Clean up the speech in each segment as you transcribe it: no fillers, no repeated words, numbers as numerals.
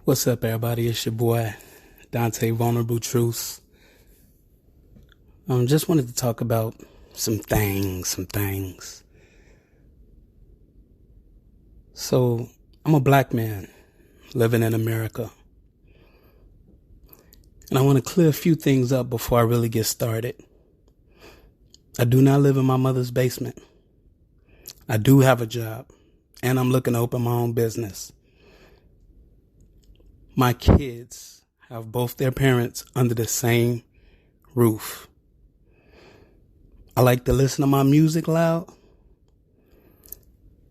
What's up, everybody? It's your boy, Dante Vulnerable Truths. Just wanted to talk about some things. So, I'm a black man living in America. And I want to clear a few things up before I really get started. I do not live in my mother's basement. I do have a job, and I'm looking to open my own business. My kids have both their parents under the same roof. I like to listen to my music loud.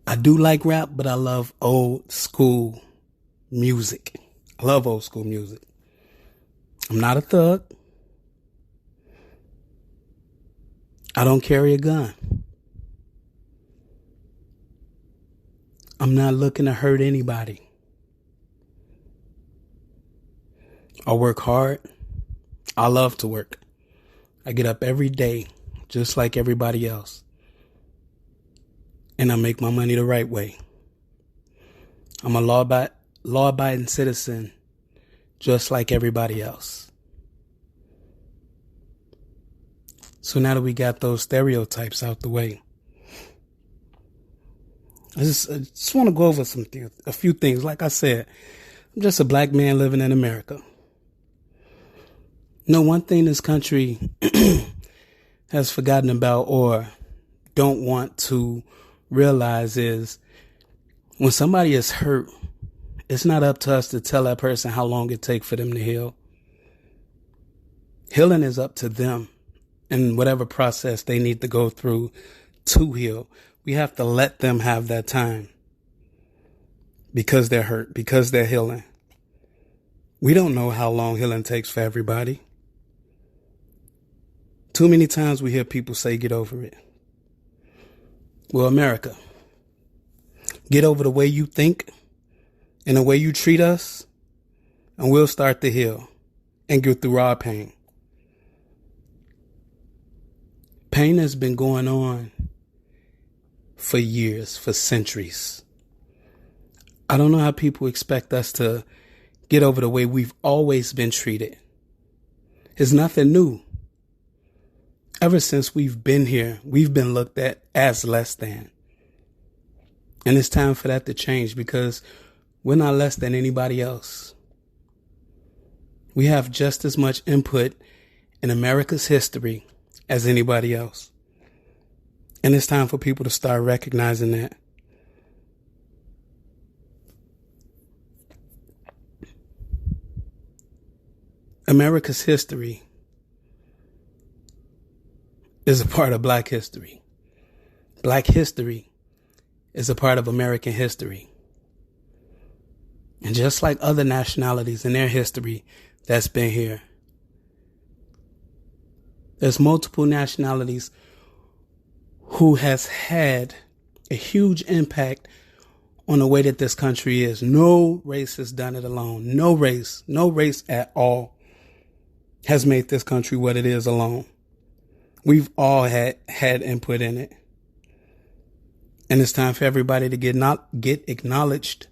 I do like rap, but I love old school music. I love old school music. I'm not a thug. I don't carry a gun. I'm not looking to hurt anybody. I work hard. I love to work. I get up every day just like everybody else. And I make my money the right way. I'm a law-abiding citizen just like everybody else. So now that we got those stereotypes out the way, I just want to go over a few things. Like I said, I'm just a black man living in America. One thing this country has forgotten about or don't want to realize is when somebody is hurt, it's not up to us to tell that person how long it takes for them to heal. Healing is up to them and whatever process they need to go through to heal. We have to let them have that time because they're hurt, because they're healing. We don't know how long healing takes for everybody. Too many times we hear people say, get over it. Well, America, get over the way you think and the way you treat us, and we'll start to heal and get through our pain. Pain has been going on for years, for centuries. I don't know how people expect us to get over the way we've always been treated. It's nothing new. Ever since we've been here, we've been looked at as less than. And it's time for that to change because we're not less than anybody else. We have just as much input in America's history as anybody else. And it's time for people to start recognizing that. America's history is a part of Black history. Black history is a part of American history. And just like other nationalities in their history that's been here, there's multiple nationalities who has had a huge impact on the way that this country is. No race has done it alone. No race at all has made this country what it is alone. We've all had input in it. And it's time for everybody to get acknowledged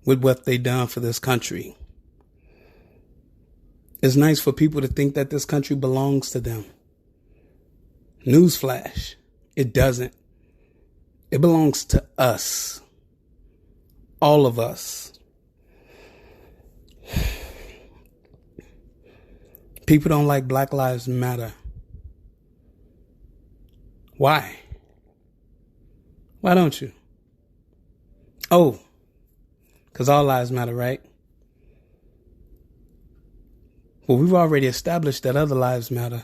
with what they done for this country. It's nice for people to think that this country belongs to them. Newsflash, it doesn't. It belongs to us. All of us. People don't like Black Lives Matter. Why? Why don't you? Oh, because all lives matter, right? Well, we've already established that other lives matter.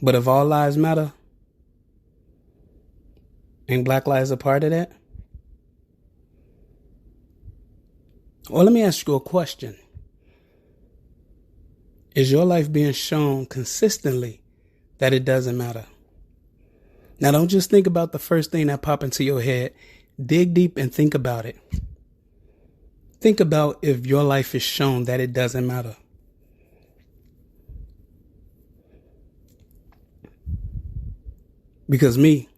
But if all lives matter, ain't Black lives a part of that? Well, let me ask you a question. Is your life being shown consistently that it doesn't matter? Now, don't just think about the first thing that pops into your head. Dig deep and think about it. Think about if your life is shown that it doesn't matter. Because me,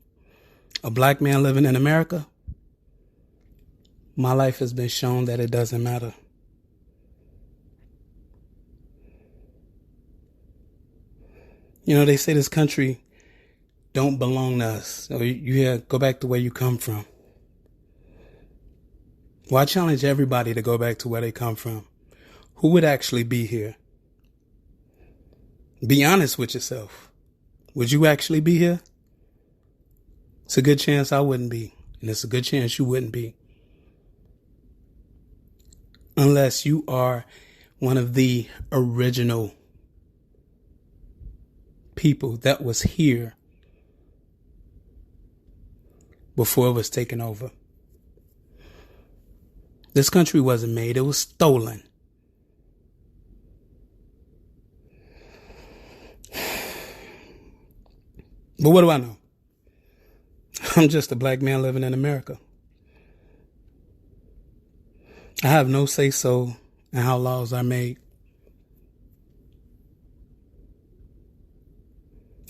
a black man living in America, my life has been shown that it doesn't matter. You know, they say this country don't belong to us. So you hear, go back to where you come from. Well, I challenge everybody to go back to where they come from. Who would actually be here? Be honest with yourself. Would you actually be here? It's a good chance I wouldn't be. And it's a good chance you wouldn't be. Unless you are one of the original people that was here before it was taken over. This country wasn't made, it was stolen. But what do I know? I'm just a black man living in America. I have no say-so in how laws are made.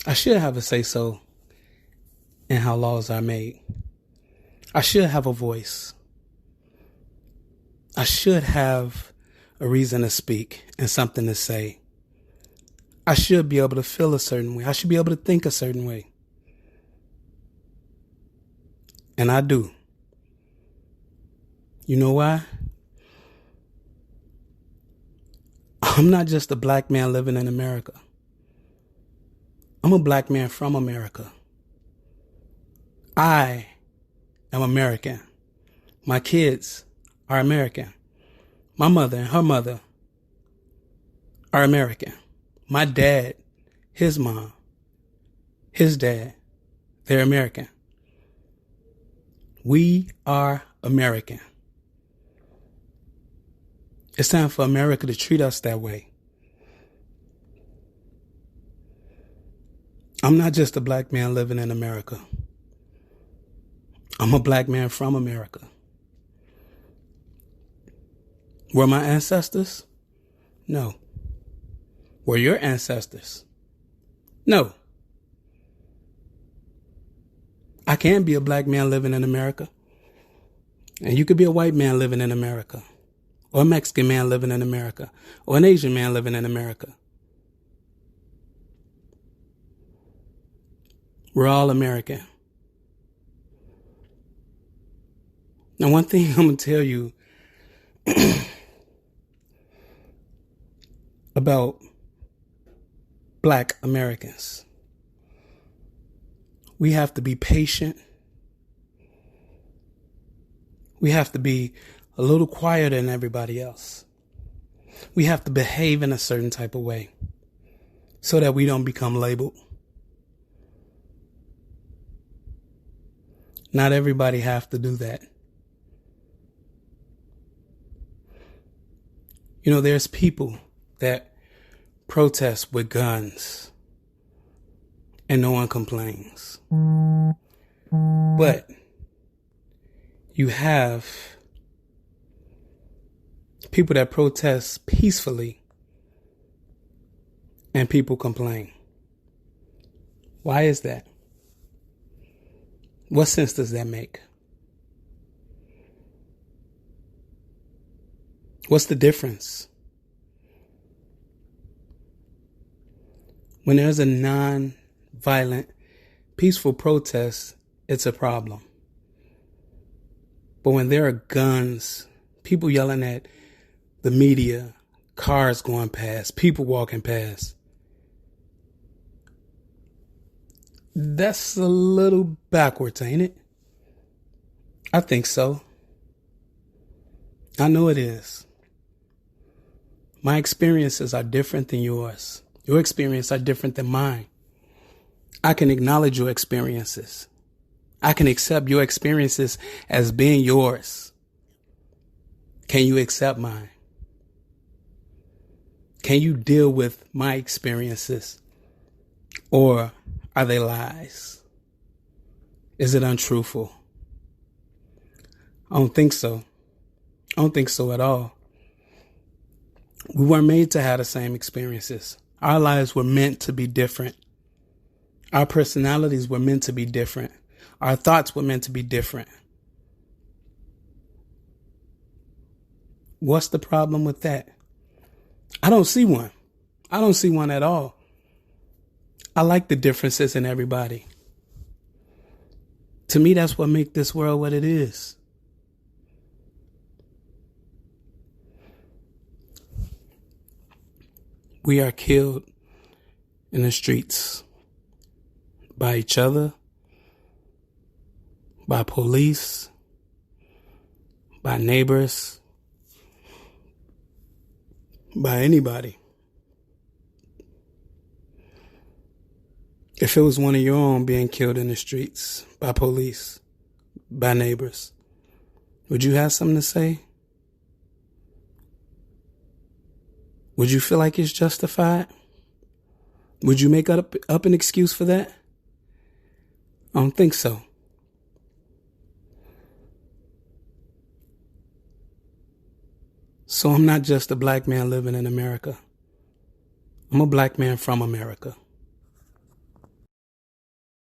I should have a say-so in how laws are made. I should have a voice. I should have a reason to speak and something to say. I should be able to feel a certain way. I should be able to think a certain way. And I do. You know why? I'm not just a black man living in America. I'm a black man from America. I am American. My kids are American. My mother and her mother are American. My dad, his mom, his dad, they're American. We are American. It's time for America to treat us that way. I'm not just a black man living in America. I'm a black man from America. Were my ancestors? No. Were your ancestors? No. I can't be a black man living in America. And you could be a white man living in America. Or a Mexican man living in America. Or an Asian man living in America. We're all American. Now, one thing I'm going to tell you about black Americans. We have to be patient. We have to be a little quieter than everybody else. We have to behave in a certain type of way so that we don't become labeled. Not everybody have to do that. You know, there's people that protest with guns and no one complains. But you have people that protest peacefully and people complain. Why is that? What sense does that make? What's the difference? When there's a non-violent, peaceful protest, it's a problem. But when there are guns, people yelling at the media, cars going past, people walking past, that's a little backwards, ain't it? I think so. I know it is. My experiences are different than yours. Your experiences are different than mine. I can acknowledge your experiences. I can accept your experiences as being yours. Can you accept mine? Can you deal with my experiences? Or are they lies? Is it untruthful? I don't think so. I don't think so at all. We weren't made to have the same experiences. Our lives were meant to be different. Our personalities were meant to be different. Our thoughts were meant to be different. What's the problem with that? I don't see one. I don't see one at all. I like the differences in everybody. To me, that's what makes this world what it is. We are killed in the streets by each other, by police, by neighbors, by anybody. If it was one of your own being killed in the streets by police, by neighbors, would you have something to say? Would you feel like it's justified? Would you make up an excuse for that? I don't think so. So I'm not just a black man living in America. I'm a black man from America.